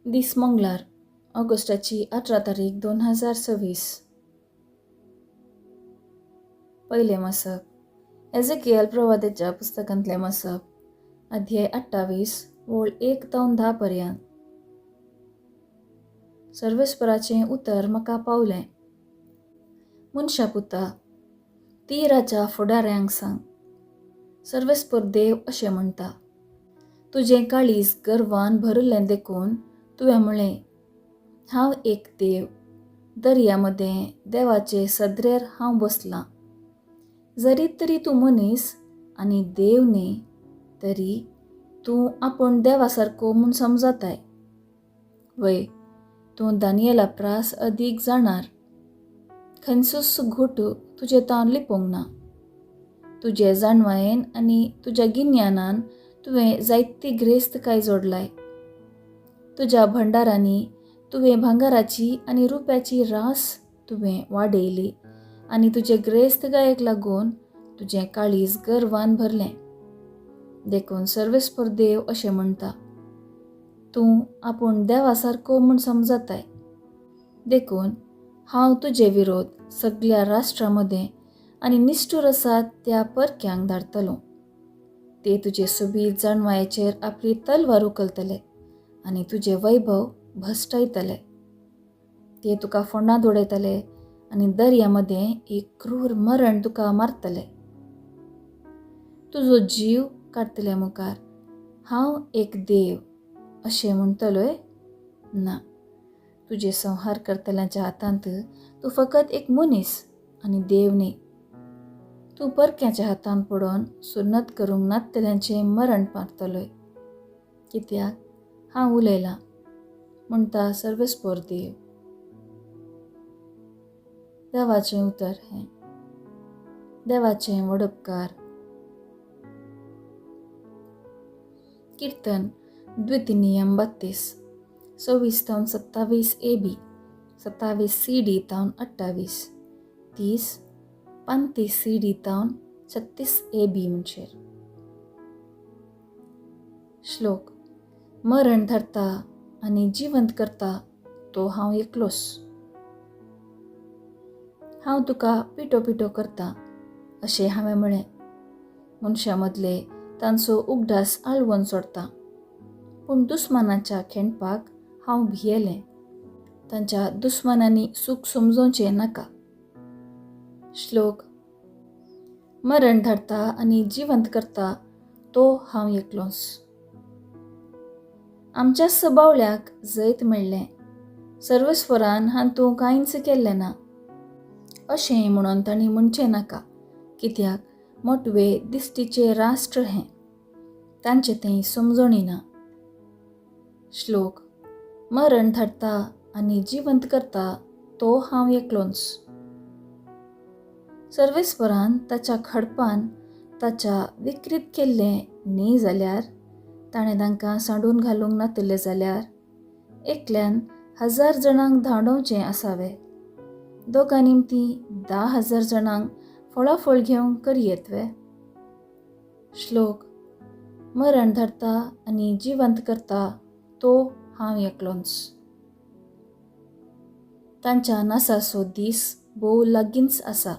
दीस मंगळार, ऑगस्टाची 18 तारीख 2026. पहिले मसक एझेकियल प्रवादेच्या पुस्तकांतले मसक, अध्याय 28, ओळ 1 ते 10 पर्यंत. सर्वेस्पराचें उतर म्हाका पावलें. मनशा पुता, तीराच्या फुडाऱ्यांक सांग. सर्वेस्पर देव अशें म्हणटा, तुजें काळीज गर्वान भरिल्लें देखून तुवें म्हळें, हांव एक देव, दर्यामध्ये देवाचे सद्रेर हांव बसलां. जरी तरी तूं मनीस आनी देव न्ही, तरी तूं आपूण देवा सारको म्हूण समजताय. वय, तूं दानियेला प्रास अदीक जाणार. खंयचोच घोट तुजे तावन लिपोंक ना. तुजे जाणवायेन आनी तुज्या गिन्यानान तुवें जायती ग्रेस्तकाय जोडलाय. तुज्या भंडारांनी तुवें भांगाराची आनी रुप्याची रास तुवें वाडयली आनी तुजे ग्रेस्तकायेक लागून तुजें काळीज गर्वान भरलें. देखून सर्वेस्पर देव अशें म्हणटा, तूं आपूण देवा सारको म्हूण समजताय. देखून हांव तुजे विरोध सगळ्या राष्ट्रांमदें आनी निश्ठूर आसात त्या परक्यांक धाडटलों. ते तुजे सोबीत जाणवायेचेर आपली तलवार उखलतले आनी तुजें वैभव भश्टायतले. ते तुका फोंडांत उडयतले आनी दर्यामध्ये एक क्रूर मरण तुका मारतले. तुजो जीव काडटले मुखार हांव एक देव अशें म्हणटलोय? ना, तुजे संहार करतल्यांच्या हातांत तूं फकत एक मनीस आनी देव न्ही. तूं परक्याच्या हातांत पडोन सुन्नत करूंक नातल्यांचें मरण मारतलोय. कित्याक हांव उलयलां, म्हणटा सर्वेस्पर देव. देवाचें उतर हें. देवाचें व्हड उपकार. कीर्तन द्वितीनियम 32, 26-27 AB, 27 CD तावन 28, 30, 35 CD तावन 36 AB म्हणचेर. श्लोक. मरण धरता आनी जिवंत करता तो हांव एकलोच. हांव तुका पिटो पिटो करता अशें हांवें म्हळें. मनशा मदले तांचो उगडास आळवून सोडता. पूण दुस्मानाच्या खेणपाक हांव भियेलें. तांच्या दुस्मानांनी सूख समजोवचें नाका. श्लोक. मरण धाडटा आनी जिवंत करता तो हांव एकलोच. आमच्या सबावल्याक जैत मेळ्ळें. सर्वेस्परान हातूंत कांयच केल्लें ना अशें म्हणून तांणी म्हणचें नाका. कित्याक मोटवे दिश्टीचें राष्ट्र हें, तांचें तें समजोणी ना. श्लोक. मरण धाडटा आनी जिवंत करता तो हांव एकलोच. सर्वेस्परान ताच्या खडपान ताच्या विकृत केल्लें न्ही जाल्यार, ताणें तांकां सांडून घालूंक नातले जाल्यार, एकल्यान 1000 जाणांक धांवडोवचें आसावें. दोगां निमतीं 10,000 जाणांक फळाफळ घेवंक करयेतवे. श्लोक. मरण धाडटा आनी जिवंत करता तो हांव एकलोच. तांच्या नासाचो दीस भोव लागींच आसा.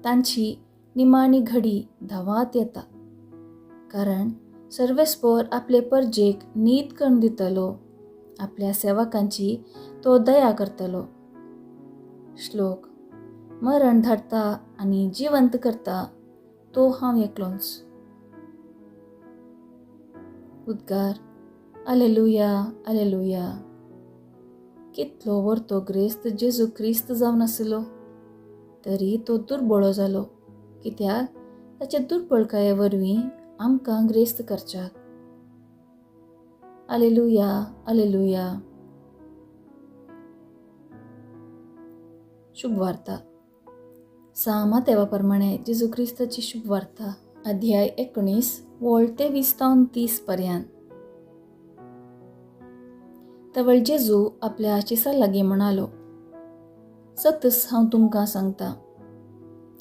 तांची निमाणी घडी धांवात येता. कारण सर्वेस्पर आपले परजेक नीत करून दितलो. आपल्या सेवकांची तो दया करतलो. श्लोक. मरण धाडटा आनी जिवंत करता तो हांव एकलोच. उद्गार. आलेलुया, आलेलुया. कितलो वर्तो ग्रेस्त जेजू क्रिस्त जावन आसलो, तरी तो दुर्बळो जालो. कित्याक ताचे दुर्बळकाये वरवीं आमकां ग्रेस्त करच्याक. आलेलुया, आलेलुया. शुभ वार्ता. मातेवा प्रमाणे जेजू क्रिस्ताची शुभ वार्ता, अध्याय 19, ओळ 23-30 पर्यंत. तवळ जेजू आपल्या शिसा लागीं म्हणालो, सतस हांव तुमकां सांगता,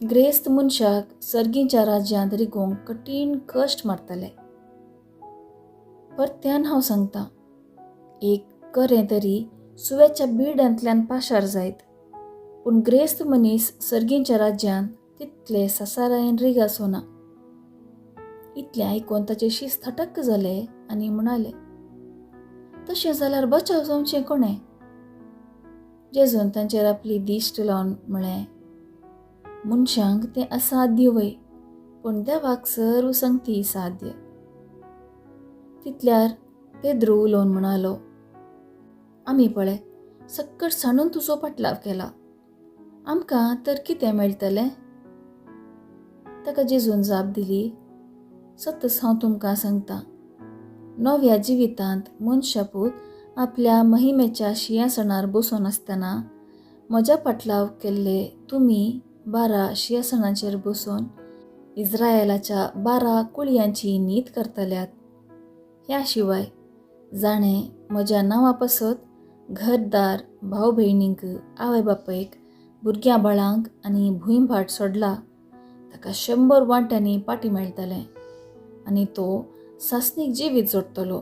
ग्रेस्त मनशाक सर्गीच्या राज्यांत रिगोवंक कठीण कश्ट मारतले. परत्यान हांव सांगता, एक करें तरी सुव्याच्या बिडांतल्यान पाशार जायत, पूण ग्रेस्त मनीस सर्गींच्या राज्यांत तितले सासारायन रीग आसोना. इतलें आयकून ताचे शीस थटक्क जाले आनी म्हणाले, तशें जाल्यार बचाव जावचें कोणें? जेजून तांचेर आपली दिश्ट लावन म्हळें, मनशांक तें असाध्य वय, पूण देवाक सर्व संगती साध्य. तितल्यार पेद्रू उलोवन म्हणालो, आमी पळय सक्कट सांडून तुजो पाटलाव केला, आमकां तर कितें मेळटलें? ताका जेजून जाप दिली, सतच हांव तुमकां सांगतां, नव्या जिवितांत मनशापूत आपल्या महिमेच्या सिंहासनार बसून आसतना म्हज्या पाटलाव केल्ले तुमी 12 सिंहासनांचेर बसून इस्रायेलाच्या 12 कुळयांची नीत करतल्यात. ह्या शिवाय जाणें म्हज्या नांवा पासत घरदार, भाव भयणींक, आवय बापायक, भुरग्यां बाळांक आनी भुंयभाट सोडला, ताका 100 वांट्यांनी पाटी मेळटलें आनी तो सासणीक जिवीत जोडटलो.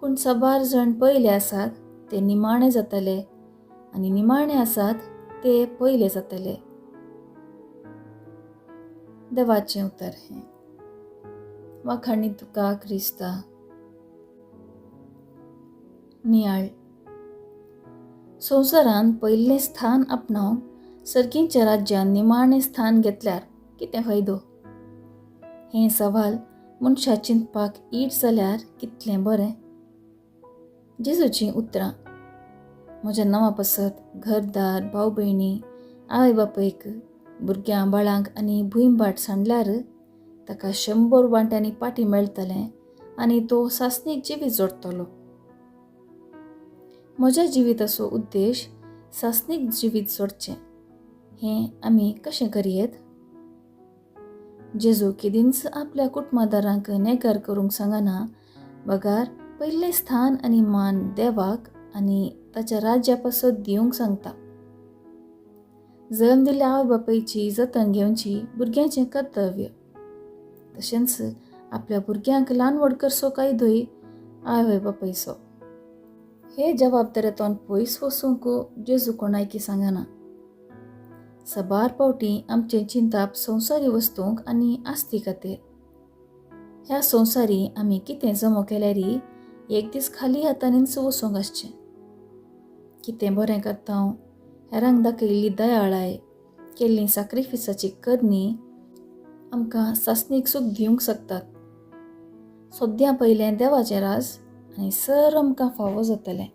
पूण साबार जण पयले आसात ते निमाणे जातले आनी निमाणे आसात ते पयले जातले. देवाचें उतर हें. वाखाणी तुका क्रिस्ता. नियाळ. संवसारांत पयलें स्थान आपणावंक सर्गींच्या राज्यांत निमाणें स्थान घेतल्यार कितें फायदो? हें सवाल मनशा चिंतपाक ईट जाल्यार कितलें बरें. जेजूचीं उतरां. म्हज्या नांवा पासत घरदार, भाव भयणी, आवय बापायक, भुरग्यां बाळांक आनी भुंयभाट सांडल्यार ताका 100 वांट्यांनी पाटी मेळटलें आनी तो सासणीक जिवीत जोडटलो. म्हज्या जिविताचो उद्देश सासणीक जिवीत जोडचें. हें आमी कशें करयेत? जेजू केदींच आपल्या कुटुंबादारांक नेकार करूंक सांगना, बगार पयलें स्थान आनी मान देवाक आनी ताच्या राज्या पासत दिवंक सांगता. जल्म दिल्ल्या आवय बापायची जतन घेवची भुरग्यांचें कर्तव्य. तशेंच आपल्या भुरग्यांक ल्हान व्हड करचो कायदोय आवय बापायचो. हे जबाबदारेतून पयस वचूंक जेजू कोणायकी सांगना. साबार पावटी आमचें चिंताप संवसारी वस्तूंक आनी आस्ती खातीर. ह्या संवसारी आमी कितें जमो केल्यारी एक दीस खाली हातांनीच वचूंक आसचें. कितें बरें करता हांव, हेरांक दाखयिल्ली दयाळाय, केल्लीं सॅक्रिफिसाची करणी आमकां सासणीक सूख दिवंक शकतात. सद्या पयलें देवाचें राज आनी सर आमकां फावो जातलें.